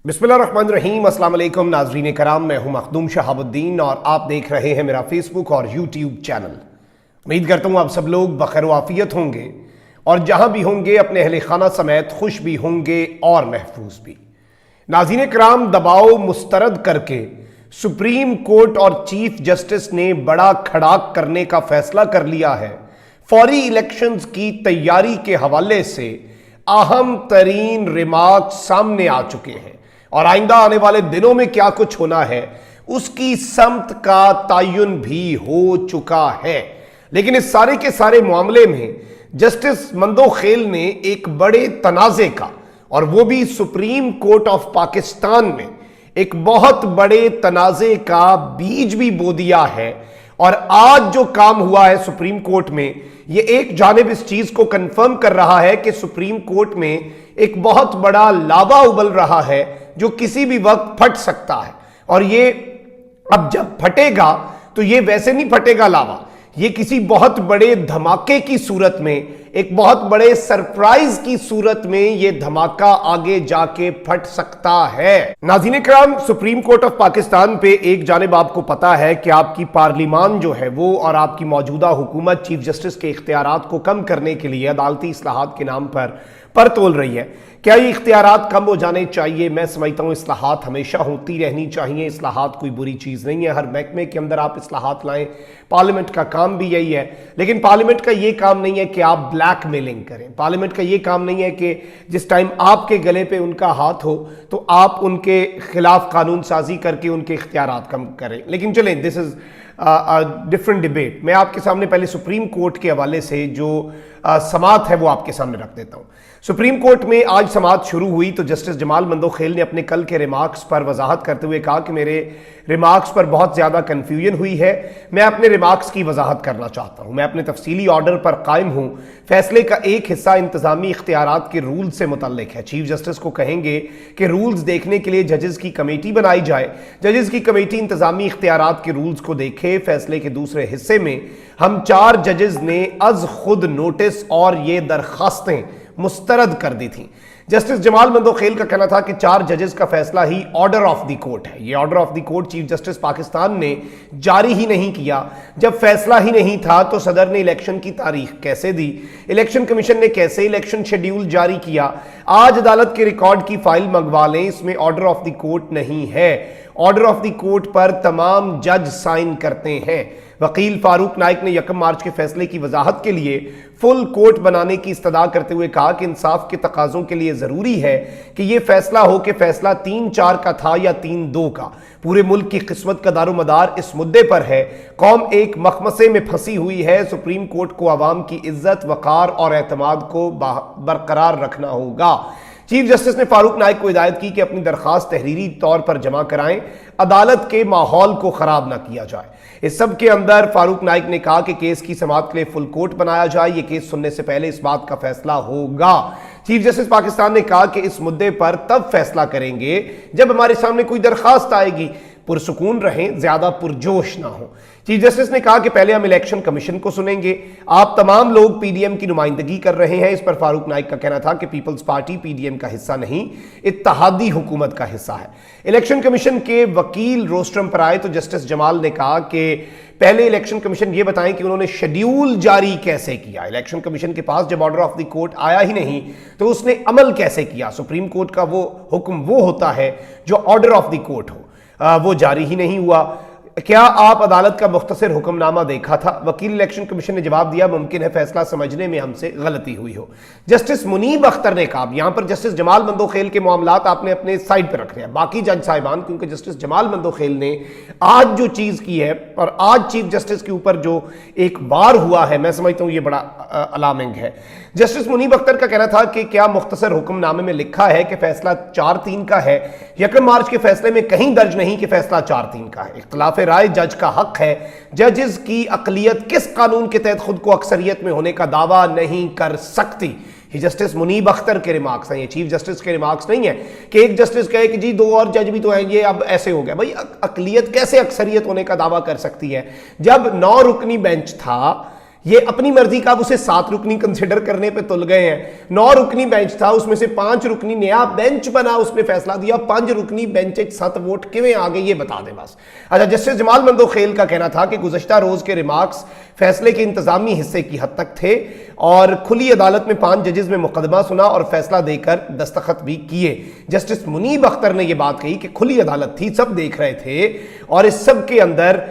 बिस्मिल्लाहिर्रहमानिर्रहीम, अस्सलाम वालेकुम नाज़रीन कराम, मैं हूं मखदूम शहाबुद्दीन और आप देख रहे हैं मेरा फेसबुक और यूट्यूब चैनल। उम्मीद करता हूं आप सब लोग बखैर वाफियत होंगे और जहां भी होंगे अपने अहले खाना समेत खुश भी होंगे और महफूज भी। नाज़रीन कराम, दबाव मुस्तरद करके सुप्रीम कोर्ट और चीफ जस्टिस ने बड़ा खड़ाक करने का फैसला कर लिया है। फौरी इलेक्शंस की तैयारी के हवाले से अहम तरीन रिमार्क सामने आ चुके हैं और आइंदा आने वाले दिनों में क्या कुछ होना है उसकी समत का तयन भी हो चुका है। लेकिन इस सारे के सारे मामले में जस्टिस मंदोखेल ने एक बड़े तनाजे का, और वो भी सुप्रीम कोर्ट ऑफ पाकिस्तान में एक बहुत बड़े तनाजे का बीज भी बो दिया है। और आज जो काम हुआ है सुप्रीम कोर्ट में, ये एक जानिब इस चीज को कंफर्म कर रहा है कि सुप्रीम कोर्ट में एक बहुत बड़ा लावा उबल रहा है जो किसी भी वक्त फट सकता है। और ये अब जब फटेगा तो ये वैसे नहीं फटेगा लावा, ये किसी बहुत बड़े धमाके की सूरत में, एक बहुत बड़े सरप्राइज की सूरत में ये धमाका आगे जाके फट सकता है। नाज़रीन कराम, सुप्रीम कोर्ट ऑफ पाकिस्तान पे एक जानिब आपको पता है कि आपकी पार्लिमान जो है वो और आपकी मौजूदा हुकूमत चीफ जस्टिस के इख्तियारात को कम करने के लिए अदालती इस्लाहात के नाम पर तोल रही है। क्या ये इख्तियारात कम हो जाने चाहिए? मैं समझता हूं इस्लाहात हमेशा होती रहनी चाहिए। इस्लाहात कोई बुरी चीज़ नहीं है, हर महकमे के अंदर आप इस्लाहात लाएं, पार्लियामेंट का काम भी यही है। लेकिन पार्लियामेंट का ये काम नहीं है कि आप ब्लैकमेलिंग करें। पार्लियामेंट का ये काम नहीं है कि जिस टाइम आपके गले पे उनका हाथ हो तो आप उनके खिलाफ कानून साजी करके उनके इख्तियारात कम करें। लेकिन चलें, दिस इज़ डिफरेंट डिबेट। मैं आपके सामने पहले सुप्रीम कोर्ट के हवाले से जो समाअत है वो आपके सामने रख देता हूं। सुप्रीम कोर्ट में आज समाअत शुरू हुई तो जस्टिस जमाल मंदोखेल ने अपने कल के रिमार्क्स पर वजाहत करते हुए कहा कि मेरे रिमार्क्स पर बहुत ज़्यादा कन्फ्यूजन हुई है। मैं अपने रिमार्क्स की वजाहत करना चाहता हूं। मैं अपने तफसीली ऑर्डर पर कायम हूं। फैसले का एक हिस्सा इंतजामी इख्तियारात के रूल्स से मुतल्लिक है। चीफ जस्टिस को कहेंगे कि रूल्स देखने के लिए जजेस की कमेटी बनाई जाए। जजेस की कमेटी इंतजामी इख्तियारात के रूल्स को देखे। फैसले के दूसरे हिस्से में हम 4 जजेस ने अज खुद नोटिस और ये दरखास्तें मुस्तरद कर दी थी। जस्टिस जमाल मंदोखेल का कहना था कि 4 जजेस का फैसला ही ऑर्डर ऑफ द कोर्ट है। ये order of the court chief justice Pakistan ने जारी ही नहीं किया। जब फैसला ही नहीं था तो सदर ने इलेक्शन की तारीख कैसे दी? इलेक्शन कमीशन ने कैसे इलेक्शन शेड्यूल जारी किया? आज अदालत के रिकॉर्ड की फाइल मंगवा लें, इसमें ऑर्डर ऑफ द कोर्ट नहीं है। ऑर्डर ऑफ द कोर्ट पर तमाम जज साइन करते हैं। वकील फारूक नाइक ने 1 मार्च के फैसले की वजाहत के लिए फुल कोर्ट बनाने की इस्तदा करते हुए कहा कि इंसाफ के तकाजों के लिए जरूरी है कि यह फैसला हो कि फैसला 3-4 का था या 3-2 का। पूरे मुल्क की किस्मत का दारोमदार इस मुद्दे पर है। कौम एक मखमसे में फंसी हुई है। सुप्रीम कोर्ट को अवाम की इज्जत, वकार और एतमाद को बरकरार रखना होगा। चीफ जस्टिस ने फारूक नाइक को हिदायत की कि अपनी दरखास्त तहरीरी तौर पर जमा कराएं, अदालत के माहौल को खराब ना किया जाए। इस सब के अंदर फारूक नाइक ने कहा कि केस की समाअत के लिए फुल कोर्ट बनाया जाए। यह केस सुनने से पहले इस बात का फैसला होगा। चीफ जस्टिस पाकिस्तान ने कहा कि इस मुद्दे पर तब फैसला करेंगे जब हमारे सामने कोई दरखास्त आएगी। पुरसुकून रहें, ज्यादा पुरजोश ना हो। चीफ जस्टिस ने कहा कि पहले हम इलेक्शन कमीशन को सुनेंगे। आप तमाम लोग पीडीएम की नुमाइंदगी कर रहे हैं। इस पर फारूक नाइक का कहना था कि पीपल्स पार्टी पीडीएम का हिस्सा नहीं, इत्तेहादी हुकूमत का हिस्सा है। इलेक्शन कमीशन के वकील रोस्ट्रम पर आए तो जस्टिस जमाल ने कहा कि पहले इलेक्शन कमीशन ये बताएं कि उन्होंने शेड्यूल जारी कैसे किया। इलेक्शन कमीशन के पास जब ऑर्डर ऑफ द कोर्ट आया ही नहीं तो उसने अमल कैसे किया? सुप्रीम कोर्ट का वो हुक्म वो होता है जो ऑर्डर ऑफ द कोर्ट हो, वो जारी ही नहीं हुआ। क्या आप अदालत का मुख्तसर हुक्मनामा देखा था? वकील इलेक्शन कमीशन ने जवाब दिया, मुमकिन है फैसला समझने में हमसे गलती हुई हो। जस्टिस मुनीब अख्तर ने कहा, यहां पर जस्टिस जमाल मंदोखेल के मामलात आपने अपने साइड पर रखने हैं, बाकी जज साहिबान, क्योंकि जस्टिस जमाल मंदोखेल ने आज जो चीज की है और आज चीफ जस्टिस के ऊपर जो एक बार हुआ है, मैं समझता हूं यह बड़ा अलार्मिंग है। जस्टिस मुनीब अख्तर का कहना था कि क्या मुख्तसर हुक्मनामे में लिखा है कि फैसला 4-3 का है? 1 मार्च के फैसले में कहीं दर्ज नहीं कि फैसला 4-3 का है। इख्तिलाफ राय जज का हक है। जजेस की अकलियत किस कानून के तहत खुद को अक्सरियत में होने का दावा नहीं कर सकती? ये जस्टिस मुनीब अख्तर के रिमार्क्स हैं, ये चीफ जस्टिस के रिमार्क्स नहीं है कि एक जस्टिस कहे कि जी 2 और जज भी तो हैं, ये अब ऐसे हो गया। भाई अकलियत कैसे अक्सरियत होने का दावा कर सकती है? जब 9 रुकनी बेंच था ये अपनी मर्जी का, अब उसे 7 रुकनी कंसिडर करने पे तुल गए हैं। 9 रुकनी बेंच था, उसमें से 5 रुकनी नया बेंच बना, उसने फैसला दिया 5 रुकनी बेंच 7 वोट किवें आ गए ये बता दें बस। अच्छा, जस्टिस जमाल मंदोखेल का कहना था कि गुज़श्ता रोज के रिमार्क्स फैसले के इंतजामी हिस्से की हद तक थे और खुली अदालत में 5 जजेस में मुकदमा सुना और फैसला देकर दस्तखत भी किए। जस्टिस मुनीब अख्तर ने यह बात कही कि खुली अदालत थी, सब देख रहे थे और इस सब के अंदर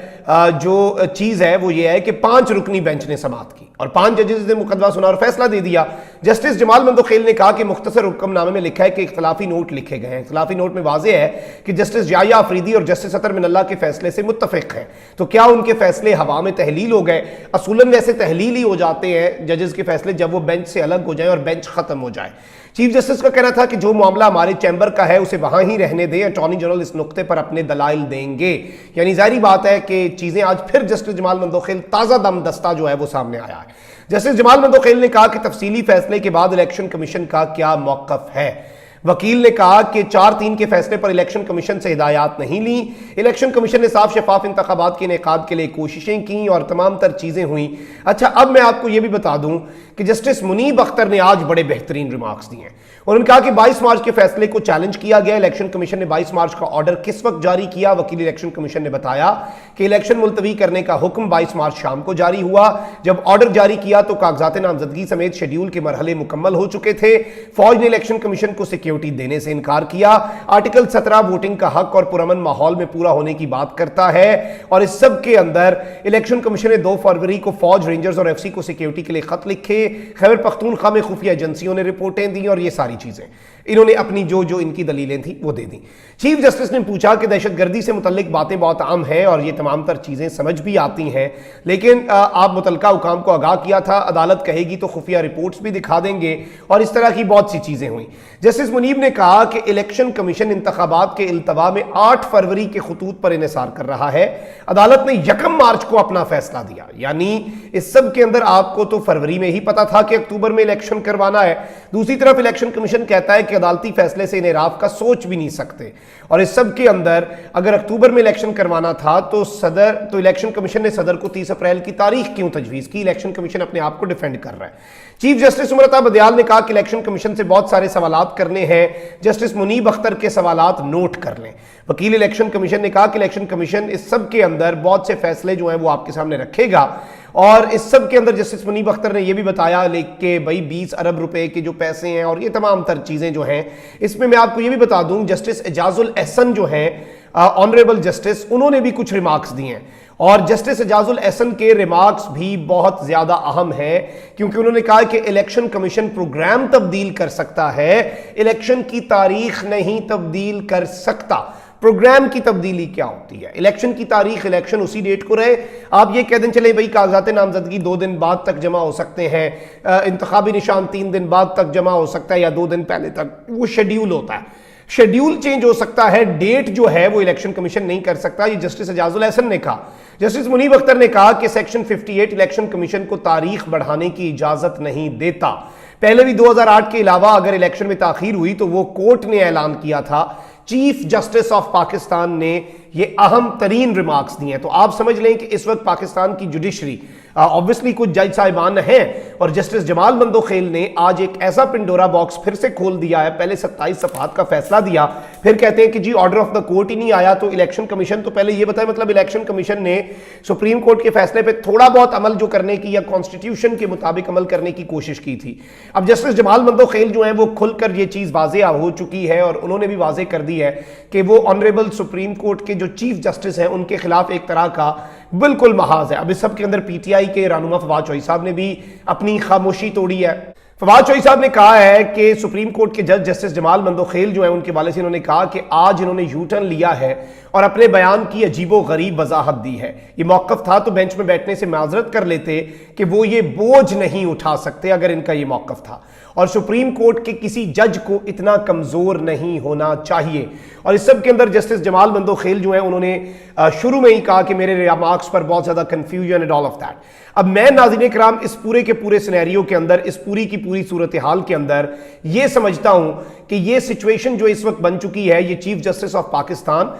जो चीज है वो ये है कि 5 रुकनी बेंच ने समाअत की और 5 जजेस ने मुकदमा सुना और फैसला दे दिया। जस्टिस जमाल मंदोखेल ने कहा कि मुख्तसर हुक्मनामे में लिखा है कि इख्तलाफी नोट लिखे गए हैं। इख्तलाफी नोट में वाज़ेह है कि जस्टिस याह्या अफरीदी और जस्टिस अतर मिनल्लाह के फैसले से मुत्तफिक हैं, तो क्या उनके फैसले हवा में तहलील हो गए? असूलन वैसे तहलील ही हो जाते हैं जजेस के फैसले जब वो बेंच से अलग हो जाए और बेंच खत्म हो जाए। चीफ जस्टिस का कहना था कि जो मामला हमारे चैंबर का है उसे वहां ही रहने दें, अटॉर्नी जनरल इस नुक्ते पर अपने दलाइल देंगे। यानी जाहिर बात है कि चीजें आज फिर जस्टिस जमाल मंदोखेल ताजा दम दस्ता जो है वो सामने आया है। जस्टिस जमाल मंदोखेल ने कहा कि तफसीली फैसले के बाद इलेक्शन कमीशन का क्या मौकफ है। वकील ने कहा कि 4-3 के फैसले पर इलेक्शन कमीशन से हिदायत नहीं ली। इलेक्शन कमीशन ने साफ शफाफ इंतखाबात के इनेकाद के लिए कोशिशें की और तमाम तर चीजें हुई। अच्छा, अब मैं आपको यह भी बता दूं कि जस्टिस मुनीब अख्तर ने आज बड़े बेहतरीन रिमार्क्स दिए। उन्होंने कहा कि 22 मार्च के फैसले को चैलेंज किया गया। इलेक्शन कमीशन ने 22 मार्च का ऑर्डर किस वक्त जारी किया? वकील इलेक्शन कमीशन ने बताया कि इलेक्शन मुलतवी करने का हुक्म 22 मार्च शाम को जारी हुआ। जब ऑर्डर जारी किया तो कागजात नामजदगी समेत शेड्यूल के मरहले मुकम्मल हो चुके थे। फौज ने इलेक्शन कमीशन को सिक्योरिटी देने से इनकार किया। आर्टिकल 17 वोटिंग का हक और पुरअमन माहौल में पूरा होने की बात करता है और इस सब के अंदर इलेक्शन कमीशन ने 2 फरवरी को फौज, रेंजर्स और एफसी को सिक्योरिटी के लिए खत लिखे। खैबर पख्तूनख्वा में खुफिया एजेंसियों ने रिपोर्टें दी और ये सारी चीजें इन्होंने अपनी जो इनकी दलीलें थी वो दे दी। चीफ जस्टिस ने पूछा कि दहशतगर्दी से मुतल्लिक बातें बहुत आम हैं और ये तमाम तर चीजें समझ भी आती हैं, लेकिन आप मुतल्लिका हुकाम को आगाह किया था, अदालत कहेगी तो खुफिया रिपोर्ट्स भी दिखा देंगे और इस तरह की बहुत सी चीजें हुई। जस्टिस मुनीब ने कहा कि इलेक्शन कमीशन इंतखाबात के इल्तवा में 8 फरवरी के खतूत पर इन्हिसार कर रहा है। अदालत ने 1 मार्च को अपना फैसला दिया। यानी इस सब के अंदर आपको तो फरवरी में ही पता था कि अक्टूबर में इलेक्शन करवाना है। दूसरी तरफ इलेक्शन कमीशन कहता है कि अदालती फैसले से इन्हें का सोच भी नहीं सकते और इस सब के अंदर अगर अक्टूबर में इलेक्शन करवाना था तो इलेक्शन कमीशन ने सदर को 30 अप्रैल की तारीख क्यों तजवीज की? इलेक्शन कमीशन अपने आप को डिफेंड कर रहा है। चीफ जस्टिस उमर बदियाल ने कहा कि इलेक्शन कमीशन से बहुत सारे सवालात करने हैं, जस्टिस मुनीब अख्तर के सवालात नोट कर लें। वकील इलेक्शन कमीशन ने कहा कि इलेक्शन कमीशन इस सब के अंदर बहुत से फैसले जो हैं वो आपके सामने रखेगा और इस सब के अंदर जस्टिस मुनीब अख्तर ने यह भी बताया कि भाई 20 अरब रुपए के जो पैसे हैं और ये तमाम तर चीजें जो हैं, इसमें मैं आपको ये भी बता दूं जस्टिस एजाजुल एहसन जो हैं ऑनरेबल जस्टिस, उन्होंने भी कुछ रिमार्क्स दिए हैं और जस्टिस एजाजुल एहसन के रिमार्क्स भी बहुत ज्यादा अहम है क्योंकि उन्होंने कहा कि इलेक्शन कमीशन प्रोग्राम तब्दील कर सकता है, इलेक्शन की तारीख नहीं तब्दील कर सकता। प्रोग्राम की तब्दीली क्या होती है? इलेक्शन की तारीख, इलेक्शन उसी डेट को रहे। आप ये कह दें चले भाई कागजात नामजदगी 2 दिन बाद तक जमा हो सकते हैं, इंतखाबी निशान 3 दिन बाद तक जमा हो सकता है या 2 दिन पहले तक, वो शेड्यूल होता है। शेड्यूल चेंज हो सकता है, डेट जो है वो इलेक्शन कमीशन नहीं कर सकता। ये जस्टिस एजाजुल एहसन ने कहा। जस्टिस मुनीब अख्तर ने कहा कि सेक्शन 58 इलेक्शन कमीशन को तारीख बढ़ाने की इजाजत नहीं देता। पहले भी 2008 के अलावा अगर इलेक्शन में ताखीर हुई तो वो कोर्ट ने ऐलान किया था। चीफ जस्टिस ऑफ पाकिस्तान ने ये अहम तरीन रिमार्क्स दिए हैं। तो आप समझ लें कि इस वक्त पाकिस्तान की जुडिशरी ऑब्वियसली कुछ जज साहिबान हैं और जस्टिस जमाल मंदोखेल ने आज एक ऐसा पिंडोरा बॉक्स फिर से खोल दिया है। पहले 27 सफ़हात का फैसला दिया, फिर कहते हैं कि जी ऑर्डर ऑफ द कोर्ट ही नहीं आया तो इलेक्शन कमीशन, तो पहले ये बताए मतलब इलेक्शन कमीशन ने सुप्रीम कोर्ट के फैसले पे थोड़ा बहुत अमल जो करने की या कॉन्स्टिट्यूशन के मुताबिक अमल करने की कोशिश की थी। अब जस्टिस जमाल मंदोखेल जो है वो खुलकर ये चीज वाज़ेह हो चुकी है और उन्होंने भी वाज़ेह कर दी है कि वो ऑनरेबल सुप्रीम कोर्ट के जो चीफ जस्टिस हैं उनके खिलाफ एक तरह का बिल्कुल महाज है। अब इस सब के अंदर पीटीआई के रहनुमा फवाद चौधरी साहब ने भी अपनी खामोशी तोड़ी है। फवाद चौधरी साहब ने कहा है कि सुप्रीम कोर्ट के जज जस्टिस जमाल मंदोखेल जो है उनके वाले से इन्होंने कहा कि आज इन्होंने यू टर्न लिया है और अपने बयान की अजीबो गरीब वजाहत दी है। ये मौकफ था तो बेंच में बैठने से माजरत कर लेते कि वो ये बोझ नहीं उठा सकते अगर इनका ये मौकफ था और सुप्रीम कोर्ट के किसी जज को इतना कमजोर नहीं होना चाहिए। और इस सब के अंदर जस्टिस जमाल मंदोखेल जो है उन्होंने शुरू में ही कहा कि मेरे रिमार्क्स पर बहुत ज्यादा confusion and all of that. अब मैं नाज़रीन कराम इस पूरे के पूरे सिनेरियो के अंदर इस पूरी की पूरी सूरत हाल के अंदर ये समझता हूं कि ये सिचुएशन जो इस वक्त बन चुकी है, ये chief justice of Pakistan,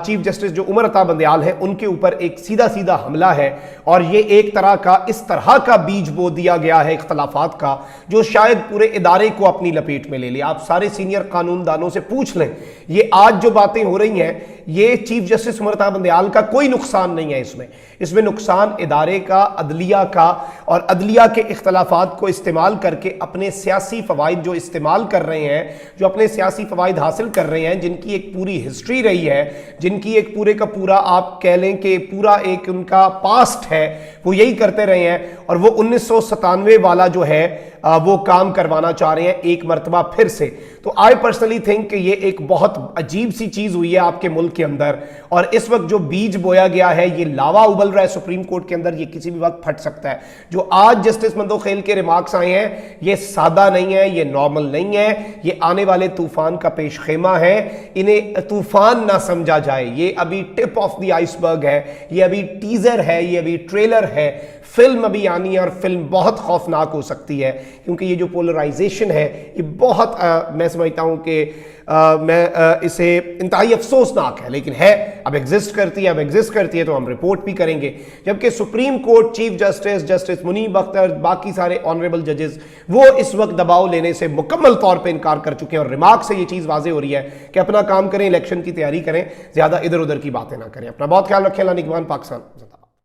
chief justice जो उमर अता बंदयाल है, उनके ऊपर एक सीधा सीधा हमला है और ये एक तरह का इस तरह का बीज बो दिया गया है इख्तलाफात का, जो शायद पूरे इदारे को अपनी लपेट में ले ले। आप सारे सीनियर कानूनदानों से पूछ लें, ये आज जो बातें हो रही हैं, ये चीफ जस्टिस उमर अता बंदयाल का कोई नुकसान नहीं है इसमें नुकसान इदारे का, अदलिया का, और अदलिया के इख्तलाफात को इस्तेमाल करके अपने सियासी फवाइद जो इस्तेमाल कर रहे हैं, जो अपने सियासी फवाइद हासिल कर रहे हैं, जिनकी एक पूरी हिस्ट्री रही है, जिनकी एक पूरे का पूरा आप कह लें कि पूरा एक उनका पास्ट है, वो यही करते रहे हैं और वो 1997 वाला जो है वो काम करवाना चाह रहे हैं एक मरतबा फिर से। तो आई पर्सनली थिंक कि ये एक बहुत अजीब सी चीज हुई है आपके मुल्क के अंदर, और इस वक्त जो बीज बोया गया है, ये लावा उबल रहा है सुप्रीम कोर्ट के अंदर, ये किसी भी वक्त फट सकता है। जो आज जस्टिस मंदोखेल के रिमार्क्स आए हैं, ये सादा नहीं है, ये नॉर्मल नहीं है, ये आने वाले तूफान का पेश खेमा है। इन्हें तूफान ना समझा जाए, ये अभी टिप ऑफ द आइसबर्ग है, ये अभी टीजर है, ये अभी ट्रेलर है। फिल्म अभी आनी है और फिल्म बहुत खौफनाक हो सकती है, क्योंकि ये जो पोलराइजेशन है, ये बहुत मैं समझता हूं कि इसे इंतहाई अफसोसनाक है, लेकिन है, अब एग्जिस्ट करती है तो हम रिपोर्ट भी करेंगे। जबकि Supreme Court chief justice justice Munib Akhtar, बाकी सारे ऑनरेबल जजेस, वो इस वक्त दबाव लेने से मुकम्मल तौर पे इनकार कर चुके हैं और रिमार्क से ये चीज़ वाजे हो रही है कि अपना काम करें, इलेक्शन की तैयारी करें, ज़्यादा इधर उधर की बातें ना करें। अपना बहुत ख्याल रखें। अल्लाह निगहबान पाकिस्तान।